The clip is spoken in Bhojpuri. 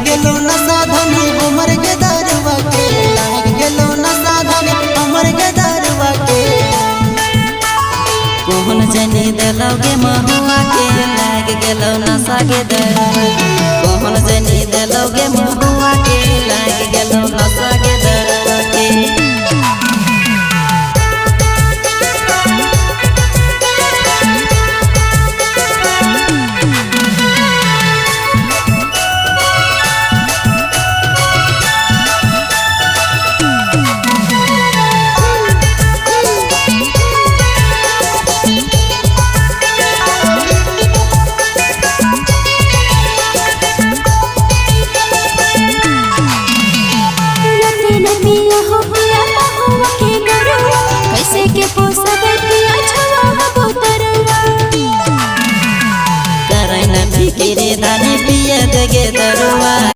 गेलो न साधनी हमर के दरवा के लाग गेलो न साधनी हमर के दरवा के कोहन जनी देलोगे महुआ के लाग गेलो नशा के दरवा कोहन जनी देलोगे महुआ के लाग गेलो नशा के दरवा के फिकिरे धानी पिया दगे दरुआ।